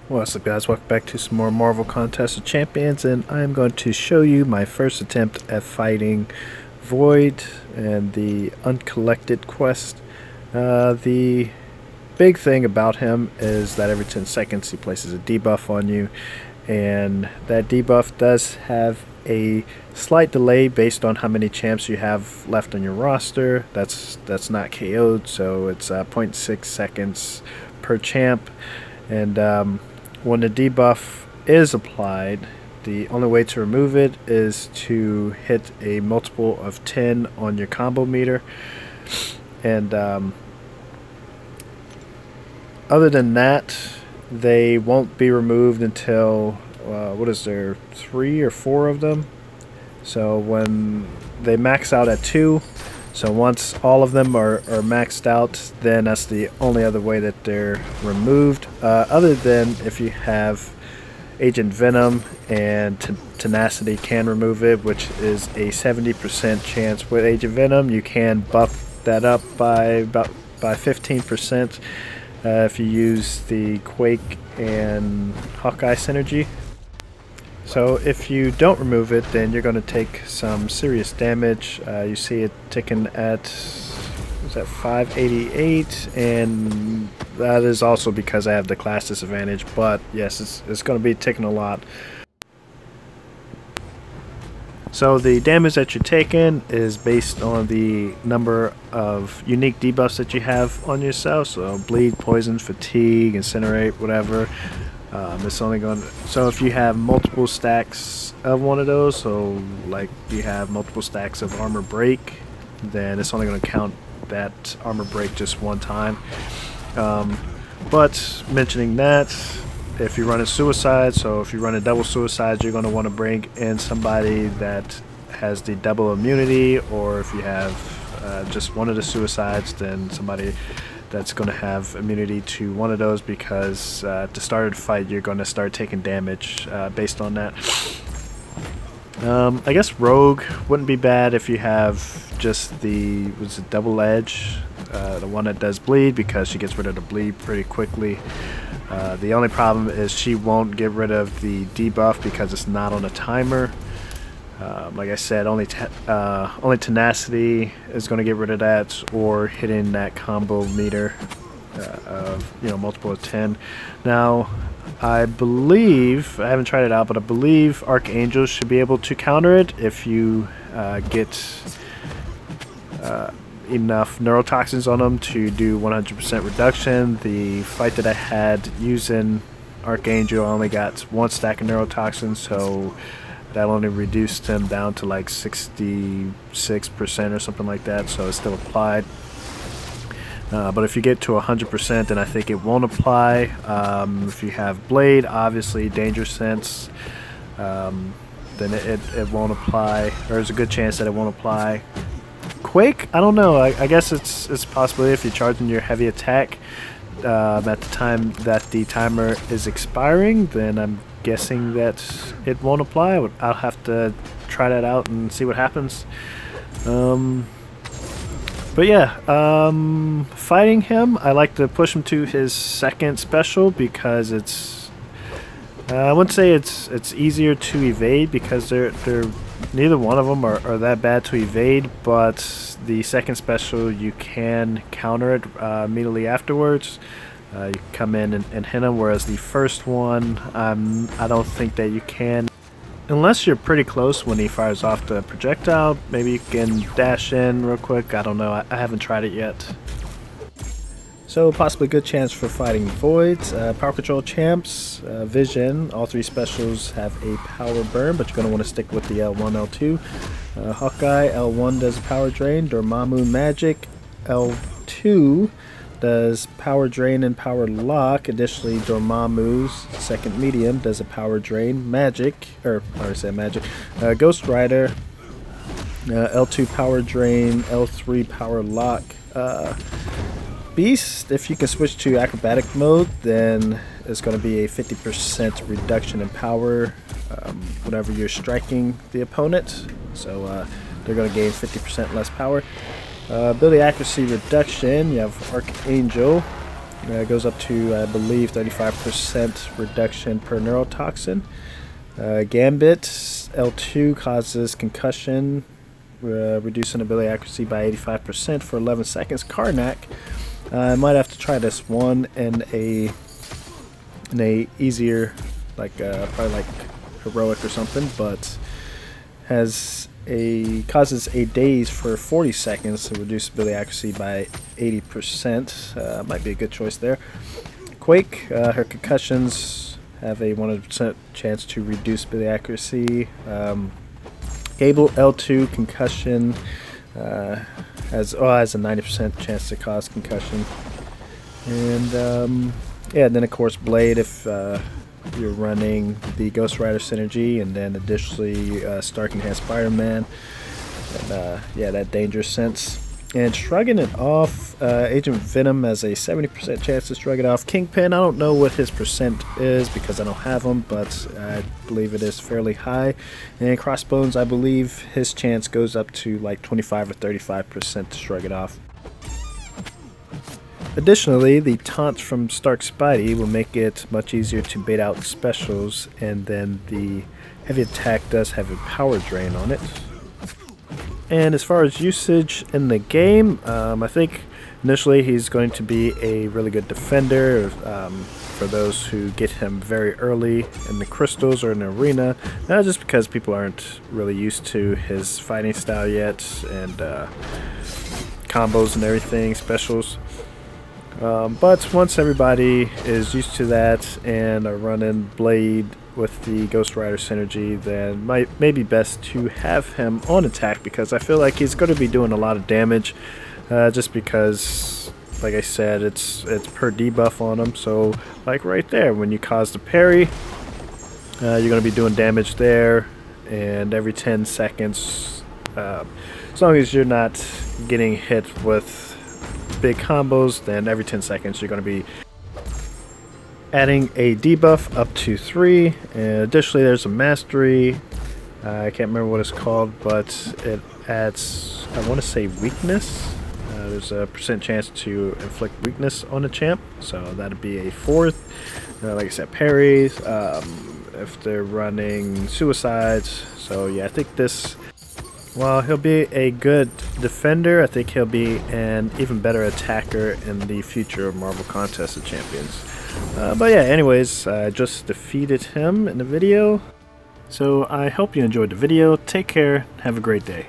What's up, guys? Welcome back to some more Marvel Contest of Champions, and I'm going to show you my first attempt at fighting Void and the Uncollected quest. The big thing about him is that every 10 seconds he places a debuff on you, and that debuff does have a slight delay based on how many champs you have left on your roster. That's not KO'd, so it's 0.6 seconds per champ. And when the debuff is applied, the only way to remove it is to hit a multiple of 10 on your combo meter. And other than that, they won't be removed until what is there, 3 or 4 of them. So when they max out at 2, so once all of them are maxed out, then that's the only other way that they're removed. Other than if you have Agent Venom and Tenacity can remove it, which is a 70% chance with Agent Venom. You can buff that up by 15% if you use the Quake and Hawkeye synergy. So if you don't remove it, then you're going to take some serious damage. You see it ticking at, is that 588, and that is also because I have the class disadvantage, but yes, it's going to be ticking a lot. So the damage that you're taking is based on the number of unique debuffs that you have on yourself, so bleed, poison, fatigue, incinerate, whatever. It's only going to, so if you have multiple stacks of one of those, so like you have multiple stacks of armor break, then it's only going to count that armor break just one time. But mentioning that, if you run a suicide, so if you run a double suicide, you're going to want to bring in somebody that has the double immunity, or if you have just one of the suicides, then somebody that's going to have immunity to one of those, because at the start of the fight you're going to start taking damage based on that. I guess Rogue wouldn't be bad if you have just the double edge, the one that does bleed, because she gets rid of the bleed pretty quickly. The only problem is she won't get rid of the debuff because it's not on a timer. Like I said, only Tenacity is going to get rid of that, or hitting that combo meter of multiple of 10. Now, I believe, I haven't tried it out, but I believe Archangels should be able to counter it if you get enough neurotoxins on them to do 100% reduction. The fight that I had using Archangel, I only got 1 stack of neurotoxins, so that only reduced him down to like 66% or something like that, so it's still applied. But if you get to 100%, then I think it won't apply. If you have Blade, obviously Danger Sense, then it won't apply. There's a good chance that it won't apply. Quake, I don't know. I guess it's possible if you're charging your heavy attack at the time that the timer is expiring, then I'm guessing that it won't apply. I'll have to try that out and see what happens. But yeah, fighting him, I like to push him to his second special, because it's I wouldn't say it's easier to evade, because they're neither one of them are that bad to evade, but the second special you can counter it immediately afterwards. You come in and hit him, whereas the first one, I don't think that you can. Unless you're pretty close when he fires off the projectile, maybe you can dash in real quick. I don't know, I haven't tried it yet. So possibly a good chance for fighting Voids. Power Control champs, Vision, all 3 specials have a power burn, but you're going to want to stick with the L1, L2. Hawkeye, L1 does power drain. Dormammu Magic, L2 does power drain and power lock. Additionally, Dormammu's second medium does a power drain. Magic, or I already said magic. Ghost Rider, L2 power drain, L3 power lock. Beast, if you can switch to acrobatic mode, then it's going to be a 50% reduction in power whenever you're striking the opponent. So they're going to gain 50% less power. Ability accuracy reduction, you have Archangel. Goes up to, I believe, 35% reduction per neurotoxin. Gambit L2 causes concussion, reducing ability accuracy by 85% for 11 seconds. Karnak, I might have to try this one in a easier, like probably like heroic or something, but causes a daze for 40 seconds to reduce ability accuracy by 80%. Might be a good choice there. Quake, her concussions have a 100% chance to reduce ability accuracy. Gable L2 concussion has a 90% chance to cause concussion. And yeah, then of course Blade if you're running the Ghost Rider synergy, and then additionally Stark Enhanced Spider-Man, and yeah, that dangerous sense. And shrugging it off, Agent Venom has a 70% chance to shrug it off. Kingpin, I don't know what his percent is because I don't have him, but I believe it is fairly high. And Crossbones, I believe his chance goes up to like 25 or 35% to shrug it off. Additionally, the taunt from Stark Spidey will make it much easier to bait out specials, and then the heavy attack does have a power drain on it. And as far as usage in the game, I think initially he's going to be a really good defender for those who get him very early in the crystals or in the arena, just because people aren't really used to his fighting style yet, and combos and everything, specials. But once everybody is used to that and are running Blade with the Ghost Rider synergy, then may be best to have him on attack, because I feel like he's going to be doing a lot of damage, just because, like I said, it's per debuff on him. So like right there, when you cause the parry, you're going to be doing damage there, and every 10 seconds, as long as you're not getting hit with big combos, then every 10 seconds you're going to be adding a debuff up to 3. And additionally, there's a mastery, I can't remember what it's called, but it adds, I want to say, weakness. There's a percent chance to inflict weakness on a champ, so that'd be a 4th. Like I said, parries, if they're running suicides. So yeah, I think this, while he'll be a good defender, I think he'll be an even better attacker in the future of Marvel Contest of Champions. But yeah, anyways, I just defeated him in the video. So I hope you enjoyed the video. Take care. Have a great day.